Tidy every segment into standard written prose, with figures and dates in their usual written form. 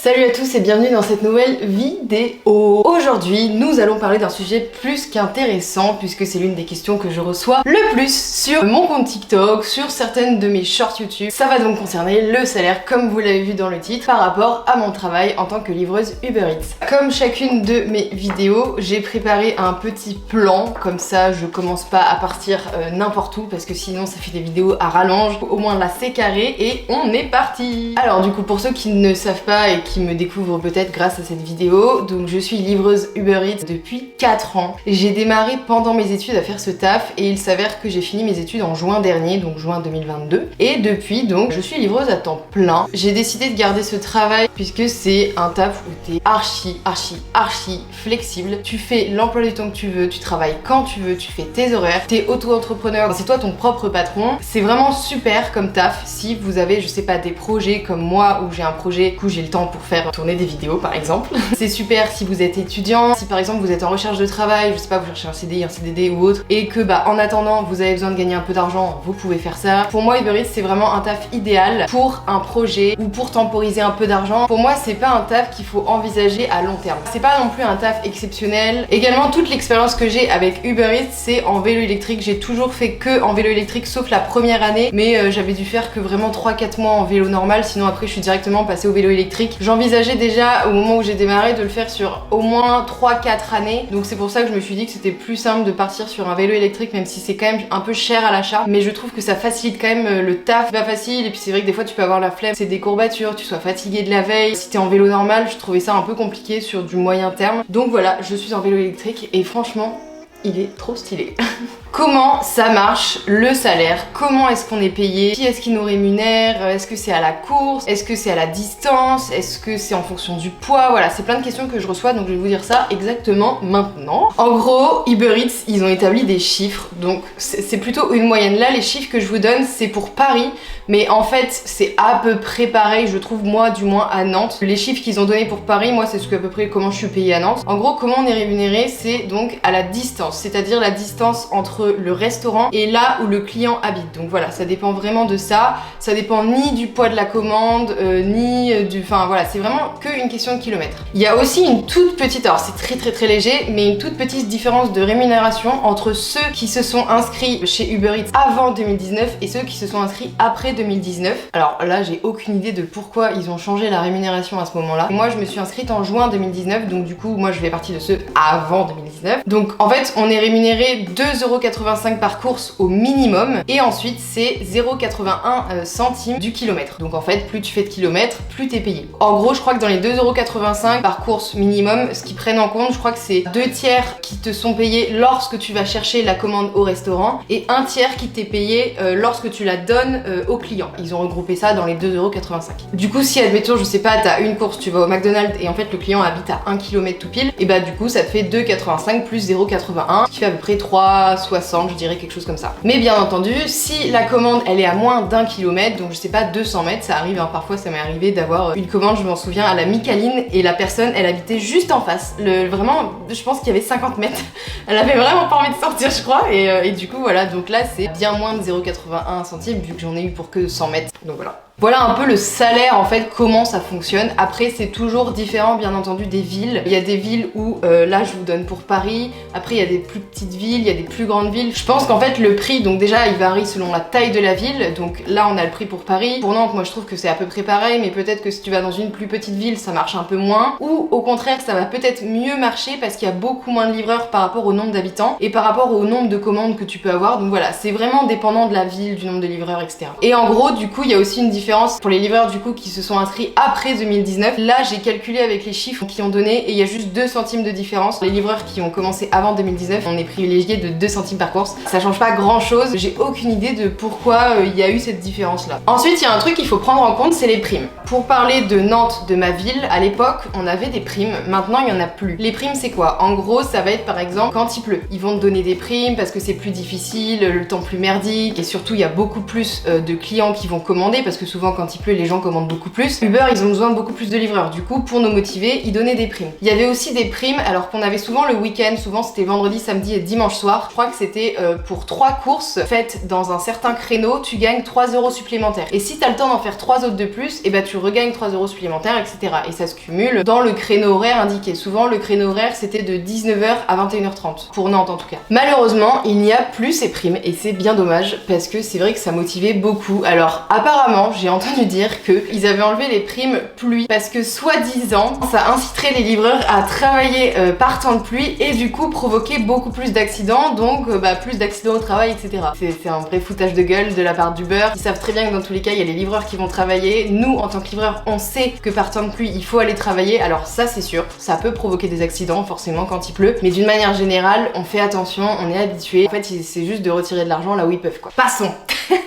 Salut à tous et bienvenue dans cette nouvelle vidéo. Aujourd'hui, nous allons parler d'un sujet plus qu'intéressant puisque c'est l'une des questions que je reçois le plus sur mon compte TikTok, sur certaines de mes shorts YouTube. Ça va donc concerner le salaire, comme vous l'avez vu dans le titre, par rapport à mon travail en tant que livreuse Uber Eats. Comme chacune de mes vidéos, j'ai préparé un petit plan, comme ça je commence pas à partir n'importe où parce que sinon ça fait des vidéos à rallonge. Au moins là c'est carré et on est parti. Alors du coup, pour ceux qui ne savent pas et qui me découvrent peut-être grâce à cette vidéo, donc je suis livreuse Uber Eats depuis 4 ans. J'ai démarré pendant mes études à faire ce taf et il s'avère que j'ai fini mes études en juin dernier, donc juin 2022. Et depuis donc je suis livreuse à temps plein. J'ai décidé de garder ce travail puisque c'est un taf où t'es archi flexible. Tu fais l'emploi du temps que tu veux, tu travailles quand tu veux, tu fais tes horaires, t'es auto-entrepreneur, c'est toi ton propre patron. C'est vraiment super comme taf si vous avez, je sais pas, des projets comme moi où j'ai un projet où j'ai le temps pour faire tourner des vidéos par exemple. C'est super si vous êtes étudiant, si par exemple vous êtes en recherche de travail, je sais pas, vous cherchez un CDI, un CDD ou autre, et que en attendant vous avez besoin de gagner un peu d'argent, vous pouvez faire ça. Pour moi Uber Eats c'est vraiment un taf idéal pour un projet ou pour temporiser un peu d'argent. Pour moi c'est pas un taf qu'il faut envisager à long terme. C'est pas non plus un taf exceptionnel. Également toute l'expérience que j'ai avec Uber Eats c'est en vélo électrique. J'ai toujours fait que en vélo électrique sauf la première année, mais j'avais dû faire que vraiment 3-4 mois en vélo normal, sinon après je suis directement passée au vélo électrique. J'envisageais déjà au moment où j'ai démarré de le faire sur au moins 3-4 années, donc c'est pour ça que je me suis dit que c'était plus simple de partir sur un vélo électrique, même si c'est quand même un peu cher à l'achat, mais je trouve que ça facilite quand même le taf. C'est pas facile et puis c'est vrai que des fois tu peux avoir la flemme, c'est des courbatures, tu sois fatigué de la veille. Si t'es en vélo normal, je trouvais ça un peu compliqué sur du moyen terme, donc voilà, je suis en vélo électrique et franchement il est trop stylé. Comment ça marche le salaire? Comment est-ce qu'on est payé? Qui est-ce qui nous rémunère? Est-ce que c'est à la course? Est-ce que c'est à la distance? Est-ce que c'est en fonction du poids? Voilà, c'est plein de questions que je reçois, donc je vais vous dire ça exactement maintenant. En gros, Uber Eats, ils ont établi des chiffres, donc c'est plutôt une moyenne. Là, les chiffres que je vous donne, c'est pour Paris, mais en fait, c'est à peu près pareil, je trouve, moi, du moins à Nantes. Les chiffres qu'ils ont donnés pour Paris, moi, c'est ce que à peu près comment je suis payée à Nantes. En gros, comment on est rémunéré, c'est donc à la distance, c'est-à-dire la distance entre le restaurant et là où le client habite. Donc voilà, ça dépend vraiment de ça. Ça dépend ni du poids de la commande, ni du... Enfin voilà, c'est vraiment qu'une question de kilomètres. Il y a aussi une toute petite, alors c'est très léger, mais une toute petite différence de rémunération entre ceux qui se sont inscrits chez Uber Eats avant 2019 et ceux qui se sont inscrits après 2019. Alors là, j'ai aucune idée de pourquoi ils ont changé la rémunération à ce moment-là. Moi, je me suis inscrite en juin 2019, donc du coup, moi, je fais partie de ceux avant 2019. Donc en fait, on est rémunéré 2,85€ par course au minimum et ensuite c'est 0,81 centimes du kilomètre. Donc en fait, plus tu fais de kilomètres, plus t'es payé. En gros, je crois que dans les 2,85€ par course minimum, ce qu'ils prennent en compte, je crois que c'est 2 tiers qui te sont payés lorsque tu vas chercher la commande au restaurant et 1 tiers qui t'est payé lorsque tu la donnes au client. Ils ont regroupé ça dans les 2,85€. Du coup, si admettons, je sais pas, t'as une course, tu vas au McDonald's et en fait le client habite à 1 km tout pile, et bah du coup ça te fait 2,85 plus 0,81, ce qui fait à peu près 3,60, je dirais, quelque chose comme ça. Mais bien entendu, si la commande elle est à moins d'1 km, donc je sais pas, 200 mètres, ça arrive, hein, parfois ça m'est arrivé d'avoir une commande, je m'en souviens, à la Micaline et la personne elle habitait juste en face. Vraiment, je pense qu'il y avait 50 mètres. Elle avait vraiment pas envie de sortir, je crois, et du coup voilà, donc là c'est bien moins de 0,81 centimes vu que j'en ai eu pour que 100 mètres, donc voilà. Voilà un peu le salaire en fait, comment ça fonctionne. Après c'est toujours différent bien entendu des villes. Il y a des villes où là je vous donne pour Paris, après il y a des plus petites villes, il y a des plus grandes villes. Je pense qu'en fait le prix, donc déjà il varie selon la taille de la ville, donc là on a le prix pour Paris. Pour Nantes moi je trouve que c'est à peu près pareil, mais peut-être que si tu vas dans une plus petite ville ça marche un peu moins, ou au contraire ça va peut-être mieux marcher parce qu'il y a beaucoup moins de livreurs par rapport au nombre d'habitants et par rapport au nombre de commandes que tu peux avoir. Donc voilà, c'est vraiment dépendant de la ville, du nombre de livreurs, etc. Et en gros du coup il y a aussi une différence pour les livreurs du coup qui se sont inscrits après 2019. Là j'ai calculé avec les chiffres qui ont donné et il y a juste 2 centimes de différence. Les livreurs qui ont commencé avant 2019, on est privilégié de 2 centimes par course. Ça change pas grand chose, j'ai aucune idée de pourquoi il y a eu cette différence là. Ensuite il y a un truc qu'il faut prendre en compte, c'est les primes. Pour parler de Nantes, de ma ville, à l'époque on avait des primes, maintenant il y en a plus. Les primes c'est quoi? En gros ça va être par exemple quand il pleut. Ils vont te donner des primes parce que c'est plus difficile, le temps plus merdique et surtout il y a beaucoup plus de clients qui vont commander parce que souvent souvent quand il pleut les gens commandent beaucoup plus. Uber ils ont besoin de beaucoup plus de livreurs, du coup pour nous motiver ils donnaient des primes. Il y avait aussi des primes alors qu'on avait souvent le week-end, souvent c'était vendredi, samedi et dimanche soir. Je crois que c'était pour 3 courses faites dans un certain créneau, tu gagnes 3 € supplémentaires. Et si t'as le temps d'en faire 3 autres de plus, et bah tu regagnes 3 € supplémentaires, etc. Et ça se cumule dans le créneau horaire indiqué. Souvent le créneau horaire c'était de 19h à 21h30, pour Nantes en tout cas. Malheureusement il n'y a plus ces primes et c'est bien dommage parce que c'est vrai que ça motivait beaucoup. Alors apparemment j'ai entendu dire qu'ils avaient enlevé les primes pluie parce que soi-disant ça inciterait les livreurs à travailler par temps de pluie et du coup provoquer beaucoup plus d'accidents, donc plus d'accidents au travail, etc. C'est un vrai foutage de gueule de la part d'Uber. Ils savent très bien que dans tous les cas il y a les livreurs qui vont travailler. Nous en tant que livreurs on sait que par temps de pluie il faut aller travailler, alors ça c'est sûr, ça peut provoquer des accidents forcément quand il pleut, mais d'une manière générale on fait attention, on est habitué. En fait c'est juste de retirer de l'argent là où ils peuvent quoi. Passons.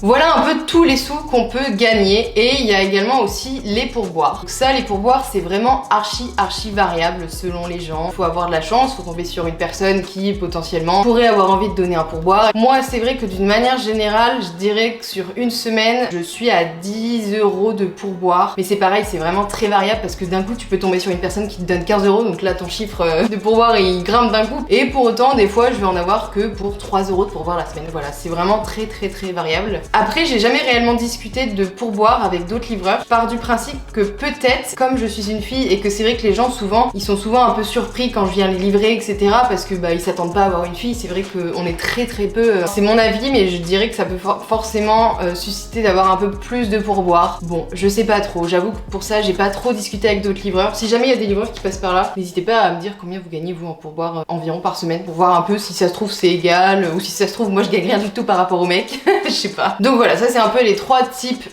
Voilà un peu tous les sous qu'on peut gagner et il y a également aussi les pourboires. Donc ça les pourboires c'est vraiment archi variable selon les gens. Faut avoir de la chance, faut tomber sur une personne qui potentiellement pourrait avoir envie de donner un pourboire. Moi c'est vrai que d'une manière générale je dirais que sur une semaine je suis à 10 € de pourboire, mais c'est pareil, c'est vraiment très variable parce que d'un coup tu peux tomber sur une personne qui te donne 15 €, donc là ton chiffre de pourboire il grimpe d'un coup, et pour autant des fois je vais en avoir que pour 3 € de pourboire la semaine. Voilà, c'est vraiment très variable. Après j'ai jamais réellement discuté de pourboire avec d'autres livreurs. Je pars du principe que peut-être comme je suis une fille et que c'est vrai que les gens souvent ils sont souvent un peu surpris quand je viens les livrer, etc. parce que ils s'attendent pas à avoir une fille. C'est vrai qu'on est très peu, c'est mon avis, mais je dirais que ça peut forcément susciter d'avoir un peu plus de pourboire. Bon, je sais pas trop, j'avoue que pour ça j'ai pas trop discuté avec d'autres livreurs. Si jamais il y a des livreurs qui passent par là, n'hésitez pas à me dire combien vous gagnez vous en pourboire environ par semaine, pour voir un peu si ça se trouve c'est égal ou si ça se trouve moi je gagne rien du tout par rapport au mec. Je sais pas. Donc voilà, ça c'est un peu les 3 types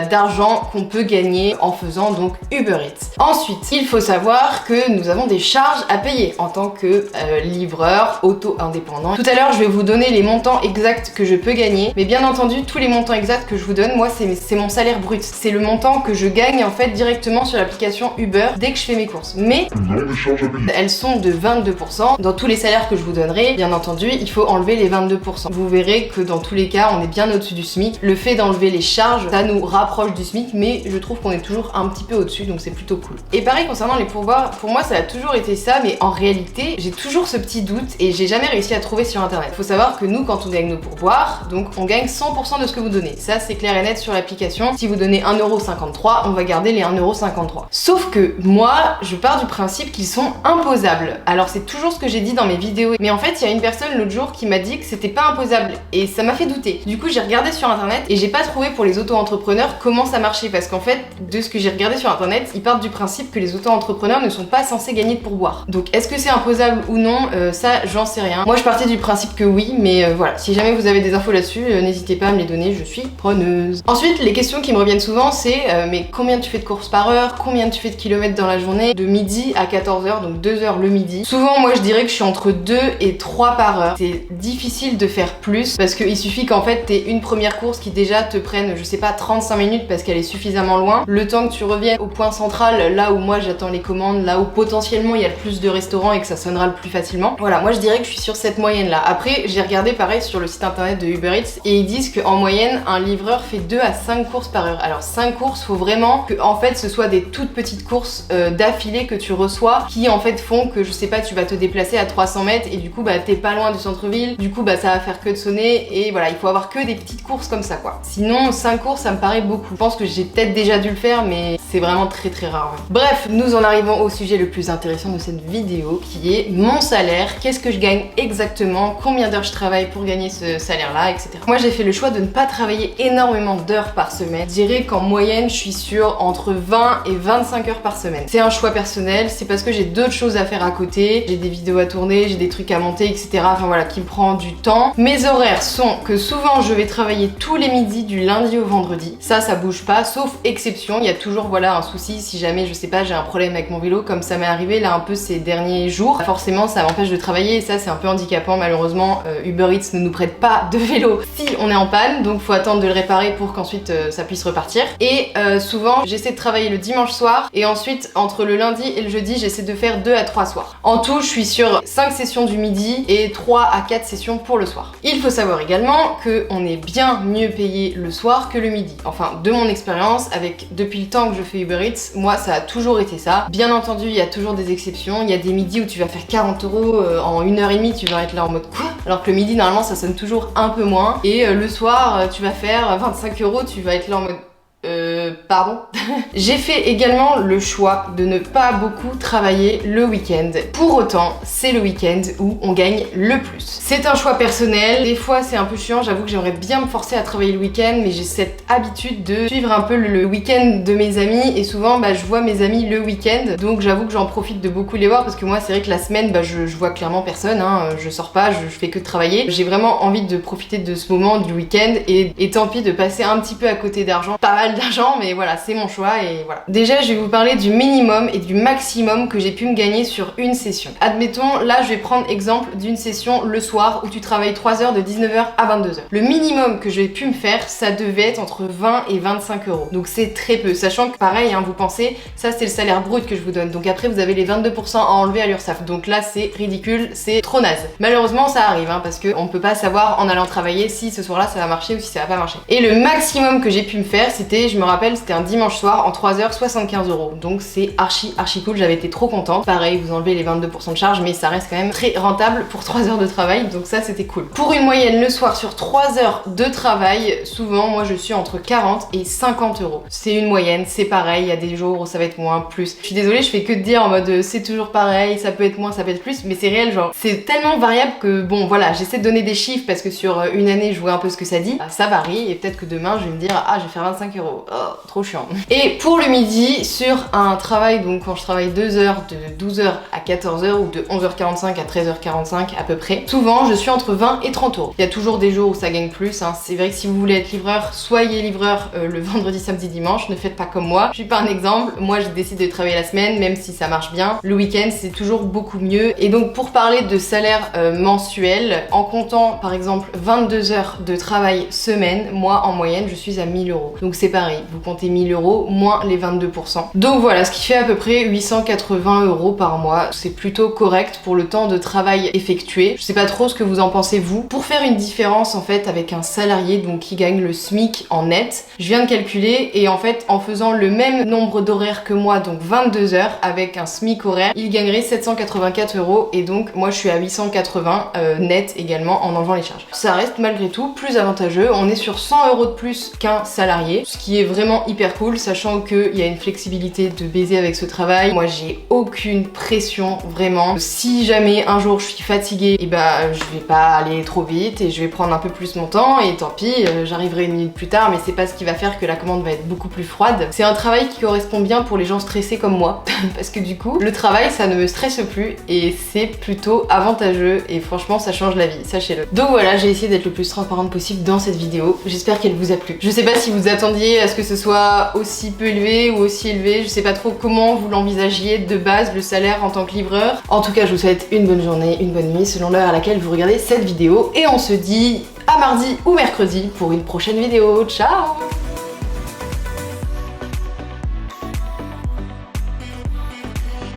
d'argent qu'on peut gagner en faisant donc Uber Eats. Ensuite, il faut savoir que nous avons des charges à payer en tant que livreur auto-indépendant. Tout à l'heure, je vais vous donner les montants exacts que je peux gagner, mais bien entendu, tous les montants exacts que je vous donne, moi c'est mon salaire brut. C'est le montant que je gagne en fait directement sur l'application Uber dès que je fais mes courses. Mais elles sont de 22%. Dans tous les salaires que je vous donnerai, bien entendu, il faut enlever les 22%. Vous verrez que dans tous les cas, on est bien au-dessus du SMIC. Le fait d'enlever les charges, ça nous rapproche du SMIC, mais je trouve qu'on est toujours un petit peu au-dessus, donc c'est plutôt cool. Et pareil concernant les pourboires, pour moi ça a toujours été ça, mais en réalité, j'ai toujours ce petit doute et j'ai jamais réussi à trouver sur internet. Faut savoir que nous, quand on gagne nos pourboires, donc on gagne 100% de ce que vous donnez. Ça c'est clair et net sur l'application. Si vous donnez 1,53 €, on va garder les 1,53 €. Sauf que moi, je pars du principe qu'ils sont imposables. Alors c'est toujours ce que j'ai dit dans mes vidéos, mais en fait il y a une personne l'autre jour qui m'a dit que c'était pas imposable et ça m'a fait douter. Du coup j'ai regardé sur internet et j'ai pas trouvé pour les auto-entrepreneurs comment ça marchait, parce qu'en fait de ce que j'ai regardé sur internet ils partent du principe que les auto-entrepreneurs ne sont pas censés gagner de pourboire. Donc est-ce que c'est imposable ou non, ça j'en sais rien. Moi je partais du principe que oui, mais voilà, si jamais vous avez des infos là-dessus, n'hésitez pas à me les donner, je suis preneuse. Ensuite les questions qui me reviennent souvent c'est mais combien tu fais de courses par heure, combien tu fais de kilomètres dans la journée, de midi à 14h, donc 2 heures le midi. Souvent moi je dirais que je suis entre 2 et 3 par heure. C'est difficile de faire plus parce qu'il suffit qu'en fait t'aies une première course qui déjà te prenne, je sais pas, 35 minutes parce qu'elle est suffisamment loin. Le temps que tu reviennes au point central, là où moi j'attends les commandes, là où potentiellement il y a le plus de restaurants et que ça sonnera le plus facilement. Voilà, moi je dirais que je suis sur cette moyenne là. Après, j'ai regardé pareil sur le site internet de Uber Eats et ils disent qu'en moyenne, un livreur fait 2 à 5 courses par heure. Alors 5 courses, faut vraiment que en fait ce soit des toutes petites courses d'affilée que tu reçois qui en fait font que, je sais pas, tu vas te déplacer à 300 mètres et du coup t'es pas loin du centre-ville, du coup ça va faire que de sonner et voilà, il faut avoir que des petites courses comme ça quoi. Sinon 5 courses ça me paraît beaucoup. Je pense que j'ai peut-être déjà dû le faire mais c'est vraiment très rare. Ouais. Bref, nous en arrivons au sujet le plus intéressant de cette vidéo qui est mon salaire. Qu'est-ce que je gagne exactement, combien d'heures je travaille pour gagner ce salaire là, etc. Moi j'ai fait le choix de ne pas travailler énormément d'heures par semaine. Je dirais qu'en moyenne je suis sur entre 20 et 25 heures par semaine. C'est un choix personnel, c'est parce que j'ai d'autres choses à faire à côté, j'ai des vidéos à tourner, j'ai des trucs à monter, etc. Enfin voilà, qui me prend du temps. Mes horaires sont que souvent je vais travailler tous les midis du lundi au vendredi. Ça bouge pas, sauf exception. Il y a toujours voilà un souci si jamais, je sais pas, j'ai un problème avec mon vélo, comme ça m'est arrivé là un peu ces derniers jours. Forcément ça m'empêche de travailler et ça c'est un peu handicapant. Malheureusement Uber Eats ne nous prête pas de vélo si on est en panne, donc faut attendre de le réparer pour qu'ensuite ça puisse repartir. Et souvent j'essaie de travailler le dimanche soir et ensuite entre le lundi et le jeudi j'essaie de faire 2 à 3 soirs. En tout je suis sur 5 sessions du midi et 3 à 4 sessions pour le soir. Il faut savoir également qu'on est bien bien mieux payé le soir que le midi. Enfin, de mon expérience, depuis le temps que je fais Uber Eats, moi ça a toujours été ça. Bien entendu, il y a toujours des exceptions. Il y a des midis où tu vas faire 40 € en 1h30, tu vas être là en mode quoi? Alors que le midi, normalement, ça sonne toujours un peu moins. Et le soir, tu vas faire 25 €, tu vas être là en mode pardon. J'ai fait également le choix de ne pas beaucoup travailler le week-end. Pour autant, c'est le week-end où on gagne le plus. C'est un choix personnel. Des fois, c'est un peu chiant. J'avoue que j'aimerais bien me forcer à travailler le week-end, mais j'ai cette habitude de suivre un peu le week-end de mes amis. Et souvent, je vois mes amis le week-end. Donc, j'avoue que j'en profite de beaucoup les voir parce que moi, c'est vrai que la semaine, je vois clairement personne. Hein. Je sors pas, je fais que travailler. J'ai vraiment envie de profiter de ce moment du week-end et tant pis de passer un petit peu à côté d'argent. Pas mal d'argent, mais voilà, c'est mon choix et voilà. Déjà, je vais vous parler du minimum et du maximum que j'ai pu me gagner sur une session. Admettons, là, je vais prendre exemple d'une session le soir où tu travailles 3 heures de 19h à 22h. Le minimum que j'ai pu me faire, ça devait être entre 20 et 25 €. Donc c'est très peu, sachant que pareil, hein, vous pensez, ça c'est le salaire brut que je vous donne. Donc après, vous avez les 22% à enlever à l'URSSAF. Donc là, c'est ridicule, c'est trop naze. Malheureusement, ça arrive, hein, parce qu'on peut pas savoir en allant travailler si ce soir-là ça va marcher ou si ça va pas marcher. Et le maximum que j'ai pu me faire, c'était, je me rappelle, c'était un dimanche soir en 3 heures, 75 €. Donc c'est archi cool, j'avais été trop contente. Pareil, vous enlevez les 22% de charge, mais ça reste quand même très rentable pour 3 heures de travail, donc ça c'était cool. Pour une moyenne le soir sur 3 heures de travail, souvent moi je suis entre 40 et 50 €. C'est une moyenne, c'est pareil, il y a des jours où ça va être moins, plus. Je suis désolée, je fais que de dire en mode c'est toujours pareil, ça peut être moins, ça peut être plus, mais c'est réel, genre c'est tellement variable que bon voilà, j'essaie de donner des chiffres parce que sur une année je vois un peu ce que ça dit, ça varie et peut-être que demain je vais me dire ah je vais faire 25 €, oh, trop chiant. Et pour le midi, sur un travail, donc quand je travaille 2 heures de 12h à 14h ou de 11h45 à 13h45 à peu près, souvent je suis entre 20 et 30 €. Il y a toujours des jours où ça gagne plus, hein. C'est vrai que si vous voulez être livreur, soyez livreur le vendredi, samedi, dimanche, ne faites pas comme moi. Je suis pas un exemple, moi j'ai décidé de travailler la semaine, même si ça marche bien. Le week-end c'est toujours beaucoup mieux. Et donc pour parler de salaire mensuel, en comptant par exemple 22 heures de travail semaine, moi en moyenne je suis à 1000 €. Donc c'est pareil, vous comptez 1000 € moins les 22%. Donc voilà, ce qui fait à peu près 880 € par mois. C'est plutôt correct pour le temps de travail effectué. Je sais pas trop ce que vous en pensez vous. Pour faire une différence en fait avec un salarié donc qui gagne le SMIC en net, je viens de calculer et en fait en faisant le même nombre d'horaires que moi, donc 22 heures avec un SMIC horaire, il gagnerait 784 € et donc moi je suis à 880 net également en enlevant les charges. Ça reste malgré tout plus avantageux. On est sur 100 € de plus qu'un salarié, ce qui est vraiment hyper cool, sachant qu'il y a une flexibilité de baiser avec ce travail. Moi j'ai aucune pression vraiment. Si jamais un jour je suis fatiguée, et je vais pas aller trop vite et je vais prendre un peu plus mon temps et tant pis, j'arriverai une minute plus tard, mais c'est pas ce qui va faire que la commande va être beaucoup plus froide. C'est un travail qui correspond bien pour les gens stressés comme moi parce que du coup le travail ça ne me stresse plus et c'est plutôt avantageux et franchement ça change la vie, sachez-le. Donc voilà, j'ai essayé d'être le plus transparente possible dans cette vidéo, j'espère qu'elle vous a plu. Je sais pas si vous attendiez à ce que ce soit aussi peu élevé ou aussi élevé, je sais pas trop comment vous l'envisagiez de base le salaire en tant que livreur. En tout cas je vous souhaite une bonne journée, une bonne nuit selon l'heure à laquelle vous regardez cette vidéo et on se dit à mardi ou mercredi pour une prochaine vidéo. Ciao!